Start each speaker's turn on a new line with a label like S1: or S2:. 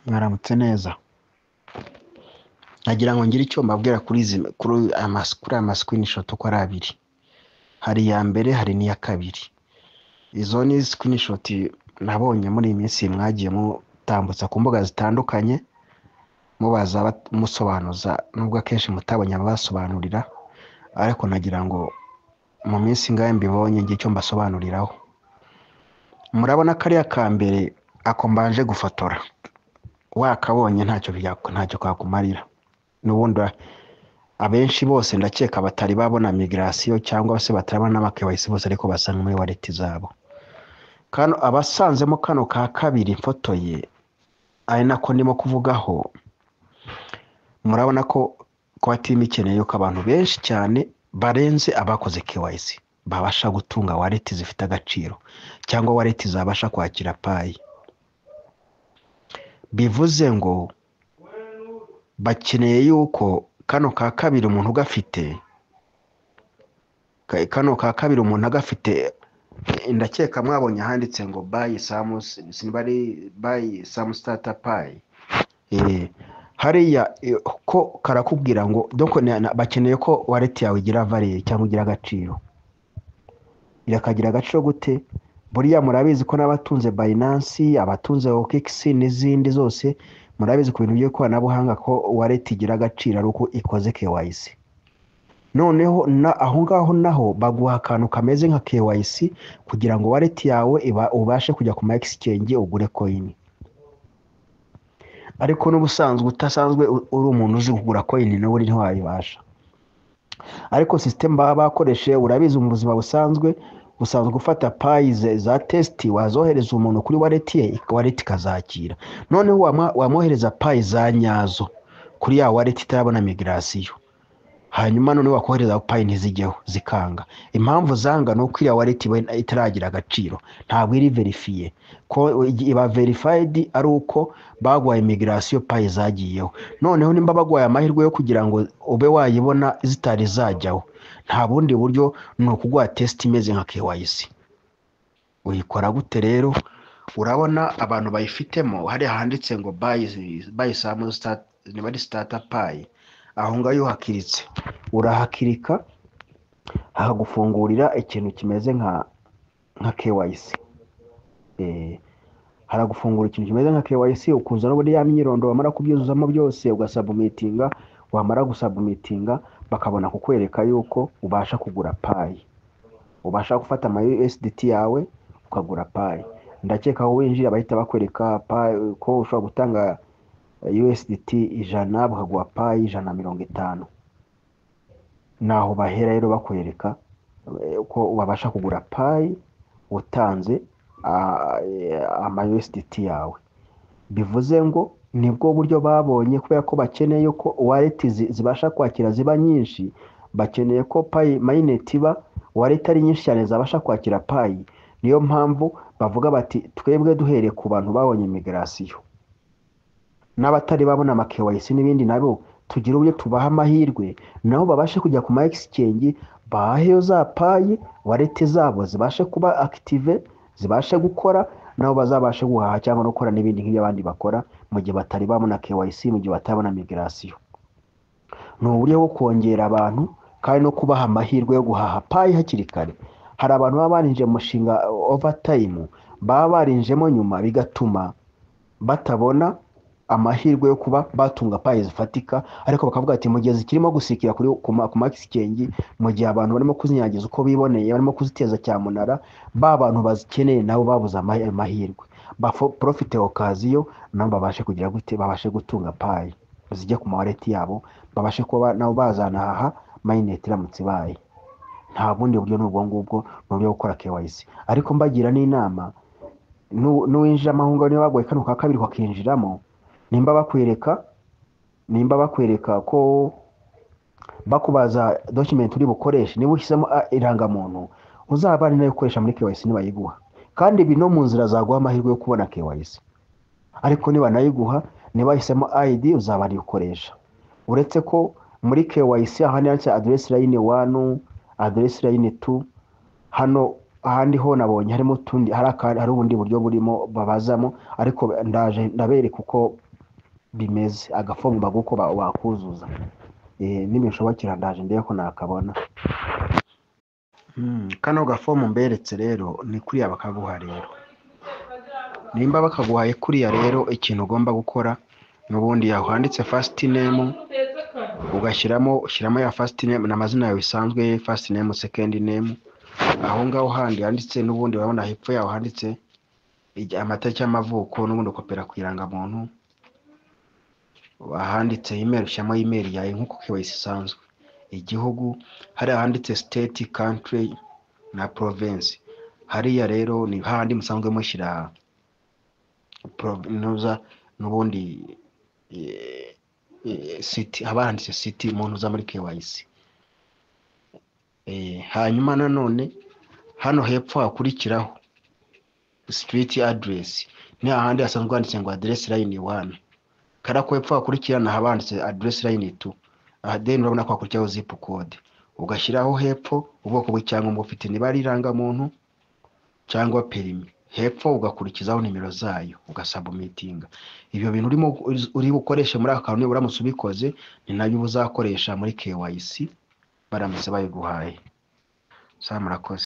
S1: Mwaramutse neza. Nagira ngo ngire icyo mbabwira kuri aya screenshot uko ari abiri. Hari iya mbere hari n'iya kabiri. Izo ni screenshot nabonye muri iyi minsi mwagiye mutambutsa ku mbuga zitandukanye mubaza musobanuza, nubwo akenshi mutabonye ababasobanurira, ariko nagira ngo mu minsi ngahe mbibonye ngiye icyo mbasobanuriraho. Murabona kariya ka mbere ako mbanje gufotora, wakabonye ntacyo kakumarira. N'ubundi abenshi bose ndakeka batari babona migration cyangwa se batarabona n'amakewayisi bose, ariko basanga muri wallet zabo. Kano abasanzemo kano ka kabiri mfotoye ari nako ndimo kuvugaho, murabona ko kwatimi ikeneye yuko abantu benshi cyane barenze abakoze KYC babasha gutunga wallet zifite agaciro, cyangwa wallet zabasha kwakira payi. Bivuze ngo bakeneye yuko kano ka kabiri umuntu agafite, ndakeka mwabonye handitse ngo buy some starter pie. Hariya ko karakubwira ngo bakeneye ko wallet yawe igira value cyangwa igira agaciro. Irakagira agaciro gute? Buriya murabizi ko n'abatunze Binance, abatunze OKX n'izindi zose, murabizi ku bintu by'ikoranabuhanga ko wallet igira agaciro ari uko ikoze KYC. Noneho aho ngaho naho baguha akantu kameze nka KYC kugira ngo wallet yawe ubashe kujya ku ma exchange ugure coin. Ariko n'ubusanzwe utasanzwe uri umuntu uzi kugura coin nawe ntiwayibasha. Ariko system bakoreshe, urabizi mu buzima busanzwe gufata payi za test wazohereza umuntu kuri wallet ye, wallet kazakira. Noneho wamwohereza payi za nyazo kuri ya wallet itarabona migration, hanyuma none wakohereza payi ntizijyeho zikanga. Impamvu zanga no kwira wallet itaragira agaciro, ntabwo iri verifiye. Ko iba verified ari uko bagwaye migration payi zagiyeho. Noneho nimba bagwaye amahirwe yo kugira ngo ube wayibona zitari zajyaho, nta bundi buryo ni ukugwa test imeze nka KYC. Uyikora gute rero? Urabona abantu bayifitemo hari handitse ngo buy some starter pie. Aho ngayo hakiritse, urahakirika hakagufungurira ikintu kimeze nka KYC. Haragufungura ikintu kimeze nka KYC, ukuza no buri ya myirondoro wamara kubyuzuzamo byose ugasubmitinga. Wamara gusubmitinga bakabona kukwereka yuko ubasha kugura payi, ubasha gufata ama USDT yawe ukagura payi. Ndakeka aho winjira bahita bakwereka payi ko ushobora gutanga USDT 100 bakaguha payi 150. Naho bahera rero bakwereka ko ubasha kugura payi utanze ama USDT yawe. Bivuze ngo nibwo buryo babonye, kubera ko bakeneye ko wallet zibasha kwakira ziba nyinshi. Bakeneye ko payi mainnet iba wallet ari nyinshi cyane zabasha kwakira payi. Niyo mpamvu bavuga bati twebwe duhereye ku bantu babonye migration n'abatari babona ama KYC n'ibindi, nabo tugira uburyo tubaha amahirwe nabo babashe kujya ku ma exchange baheyo za payi, wallet zabo zibashe kuba active, zibashe gukora, nabo bazabashe guhaha cyangwa no gukora n'ibindi nk'ibyo bakora mu gihe batari babona KYC, mu gihe batabona migration. Ni uburyo bwo kongera abantu kandi no kubaha amahirwe yo guhaha payi hakiri kare. Hari abantu baba barinje mu mushinga overtime, baba barinjemo nyuma bigatuma batabona amahirwe yo kuba batunga payi zifatika, ariko bakavuga ati mu gihe zikirimo gusikira ku ma exchange, mu gihe abantu barimo kuzinyagiza uko biboneye, barimo kuziteza cyamunara, bantu bazikeneye nabo babuze amahirwe, profite occasion nabo babashe kugira gute, babashe gutunga payi zijye ku wallet yabo, babashe kuba nabo bazanaha mainnet iramutse baye. Nta bundi buryo n'ubwo ngubwo mu byo gukora KYC. Ariko mbagira n'inama, n'uwinjira amahunga niba bagoye kano ka kabiri kwakinjiramo, nimba bakwereka ko bakubaza document uri bukoreshe, niba uhisemo irangamuntu uzabane nayo ukoresha muri KYC nibayiguha. Kandi bino mu nzira zaguha amahirwe yo kubona KYC. Ariko niba nayiguha, niba hisemo ID uzabari ukoresha. Uretse ko muri KYC ahandi handitse address line 1, address line 2, hano ahandi ho nabonye harimo hari ubundi buryo burimo babazamo, ariko ndabereka uko bimeze, agafomu baguko wakuzuza. Nibinshobokera ndaje ndebe ko nakabona. Kano gafomu mberetse rero ni kuriya bakaguha rero. Nimba bakaguhaye kuriya rero, ikintu ugomba gukora n'ubundi yaho handitse first name, ushyiramo ya first name n'amazina yawe bisanzwe, first name, second name. Aho ngaho handi handitse n'ubundi urabona hepfo yaho handitse amatariki y'amavuko, n'ubundi ukopera ku irangamuntu. Ahanditse email ushyiramo email yawe nk'uko KYC isanzwe. Igihugu hari ahanditse state, country na province. Hariya rero ni handi musanzwe mushyira n'ubundi city, haba handitse city umuntu uza muri KYC. Hanyuma nanone hano hepfo hakurikiraho street address, ni hahandi hasanzwe handitse ngo address line 1. Kara ko hepfo hakurikirana haba handitse address line 2. Then urabona ko hakurikiraho zip code, ugashyiraho hepfo ubwoko bw'icyangombwa ufite, niba ari irangamuntu cyangwa perimi. Hepfo ugakurikizaho nimero zayo, ugasubmitinga. Ibyo bintu uri bukoreshe muri aka kantu, uramutse ubikoze ni nabyo uzakoresha muri KYC baramutse bayiguhaye. Murakoze.